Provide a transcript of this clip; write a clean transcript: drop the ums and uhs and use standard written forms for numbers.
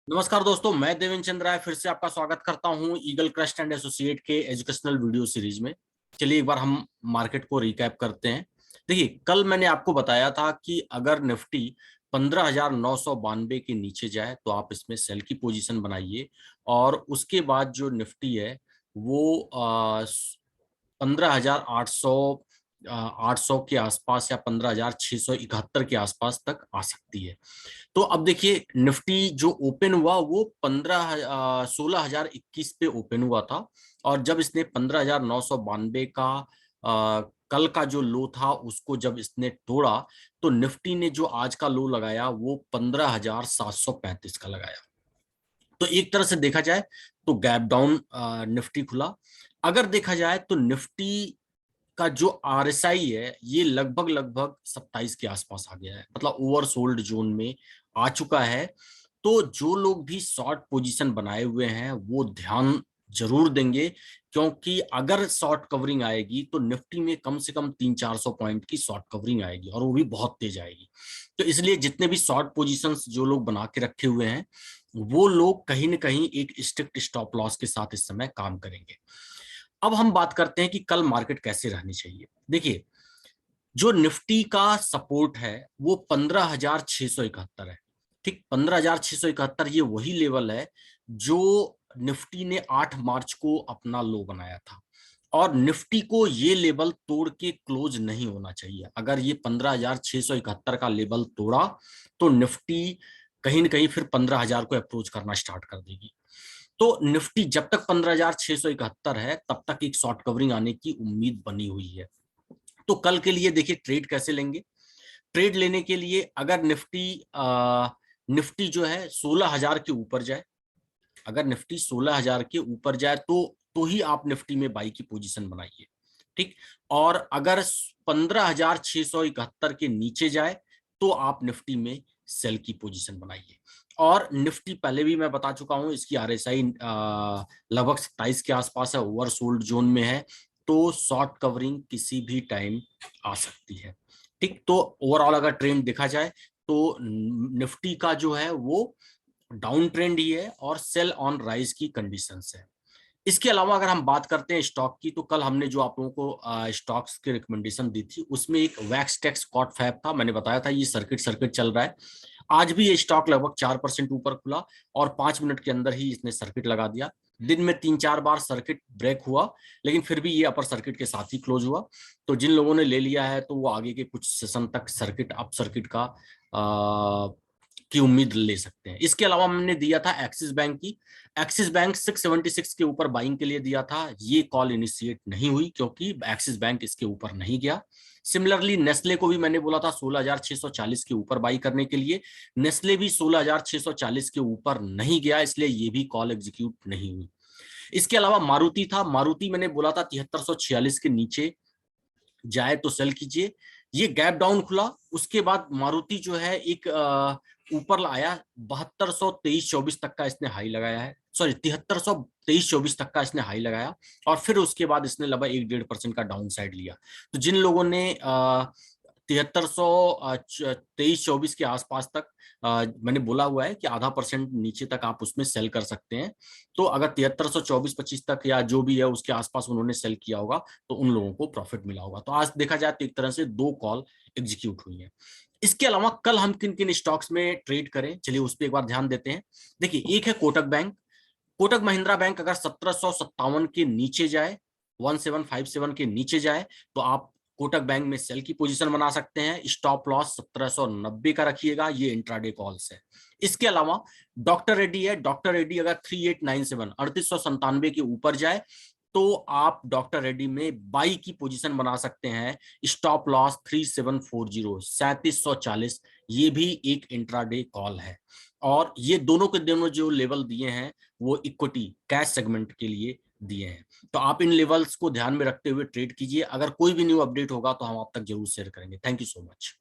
नमस्कार दोस्तों, मैं देवेंद्र चंद्र राय फिर से आपका स्वागत करता हूं ईगल क्रस्ट एंड एसोसिएट के एजुकेशनल वीडियो सीरीज में। चलिए एक बार हम मार्केट को रिकैप करते हैं। देखिए, कल मैंने आपको बताया था कि अगर निफ्टी 15,992 के नीचे जाए तो आप इसमें सेल की पोजीशन बनाइए, और उसके बाद जो निफ्टी है वो 15,800 800 के आसपास या 15,671 के आसपास तक आ सकती है। तो अब देखिए, निफ्टी जो ओपन हुआ वो 16,021 पे ओपन हुआ था, और जब इसने 15,992 का कल का जो लो था उसको जब इसने तोड़ा, तो निफ्टी ने जो आज का लो लगाया वो 15,735 का लगाया। तो एक तरह से देखा जाए तो गैप डाउन निफ्टी खुला। अगर देखा जाए तो निफ्टी का जो आरएसआई है ये लगभग लगभग 27 के आसपास आ गया है, मतलब ओवरसोल्ड जोन में आ चुका है। तो जो लोग भी शॉर्ट पोजीशन बनाए हुए हैं वो ध्यान जरूर देंगे, क्योंकि अगर शॉर्ट कवरिंग आएगी तो निफ्टी में कम से कम 300-400 पॉइंट की शॉर्ट कवरिंग आएगी, और वो भी बहुत तेज आएगी। तो इसलिए जितने भी शॉर्ट पोजीशंस जो लोग बना के रखे हुए हैं वो लोग कहीं ना कहीं एक स्ट्रिक्ट स्टॉप लॉस के साथ इस समय काम करेंगे। अब हम बात करते हैं कि कल मार्केट कैसे रहनी चाहिए। देखिए, जो निफ्टी का सपोर्ट है वो 15,671 है। ठीक, 15,671 ये वही लेवल है जो निफ्टी ने 8 मार्च को अपना लो बनाया था, और निफ्टी को ये लेवल तोड़ के क्लोज नहीं होना चाहिए। अगर ये 15,671 का लेवल तोड़ा तो निफ्टी कहीं ना कहीं फिर 15,000 को अप्रोच करना स्टार्ट कर देगी। तो निफ्टी जब तक 15,671 है तब तक एक शॉर्ट कवरिंग आने की उम्मीद बनी हुई है। तो कल के लिए देखिए ट्रेड कैसे लेंगे। ट्रेड लेने के लिए अगर निफ्टी जो है 16,000 के ऊपर जाए, अगर निफ्टी 16,000 के ऊपर जाए तो ही आप निफ्टी में बाई की पोजीशन बनाइए। ठीक, और अगर 15,671 के नीचे जाए तो आप निफ्टी में सेल की पोजीशन बनाइए। और निफ्टी पहले भी मैं बता चुका हूं, इसकी आरएसआई लगभग 27 के आसपास है, ओवरसोल्ड जोन में है। तो शॉर्ट कवरिंग किसी भी टाइम आ सकती है। ठीक, तो ओवरऑल अगर ट्रेंड देखा जाए तो निफ्टी का जो है वो डाउन ट्रेंड ही है और सेल ऑन राइज की कंडीशंस है। इसके अलावा अगर हम बात करते हैं स्टॉक की, तो कल हमने जो आप लोगों को स्टॉक्स की रिकमेंडेशन दी थी उसमें एक वैक्स टेक्स कॉट फैब था। मैंने बताया था ये सर्किट सर्किट चल रहा है। आज भी ये स्टॉक लगभग 4% ऊपर खुला, और 5 मिनट के अंदर ही इसने सर्किट लगा दिया। दिन में 3-4 बार सर्किट ब्रेक हुआ, लेकिन फिर भी ये अपर सर्किट के साथ ही क्लोज हुआ। तो जिन लोगों ने ले लिया है तो वो आगे के कुछ सेशन तक सर्किट अप सर्किट की उम्मीद ले सकते हैं। इसके अलावा हमने दिया था एक्सिस बैंक की। एक्सिस बैंक 676 के ऊपर बाइंग के लिए दिया था, ये कॉल इनिशिएट नहीं हुई क्योंकि एक्सिस बैंक इसके ऊपर नहीं गया। सिमिलरली नेस्ले को भी मैंने बोला था 16,640 के ऊपर बाई करने के लिए, नेस्ले भी 16,640 के ऊपर नहीं गया, इसलिए ये भी कॉल एग्जीक्यूट नहीं हुई। इसके अलावा मारुति था, मारुति मैंने बोला था 7346 के नीचे जाए तो सेल कीजिए। ये गैप डाउन खुला, उसके बाद मारुति जो है एक ऊपर आया, 7223-24 तक का इसने हाई लगाया है, सॉरी 7323-24 तक का इसने हाई लगाया, और फिर उसके बाद इसने लगभग 1-1.5% का डाउन साइड लिया। तो जिन लोगों ने 7323-24 के आसपास तक मैंने बोला हुआ है कि ½ % नीचे तक आप उसमें सेल कर सकते हैं, तो अगर 7324-25 तक या जो भी है उसके आसपास उन्होंने सेल किया होगा तो उन लोगों को प्रॉफिट मिला होगा। तो आज देखा जाए तो एक तरह से 2 कॉल एग्जीक्यूट हुई है। इसके अलावा कल हम किन किन स्टॉक्स में ट्रेड करें, चलिए उस पर एक बार ध्यान देते हैं। देखिए, एक है कोटक बैंक। कोटक महिंद्रा बैंक अगर 1757 के नीचे जाए, 1757 के नीचे जाए, तो आप कोटक बैंक में सेल की पोजीशन बना सकते हैं। स्टॉप लॉस 1790 का रखिएगा, ये इंट्राडे कॉल्स है। इसके अलावा डॉक्टर रेड्डी है, डॉक्टर रेड्डी अगर 3897 3897 के ऊपर जाए तो आप डॉक्टर रेड्डी में बाई की पोजीशन बना सकते हैं। स्टॉप लॉस 3740 3740, ये भी एक इंट्राडे कॉल है। और ये दोनों के दोनों जो लेवल दिए हैं वो इक्विटी कैश सेगमेंट के लिए दिए हैं। तो आप इन लेवल्स को ध्यान में रखते हुए ट्रेड कीजिए। अगर कोई भी न्यू अपडेट होगा तो हम आप तक जरूर शेयर करेंगे। Thank you so much.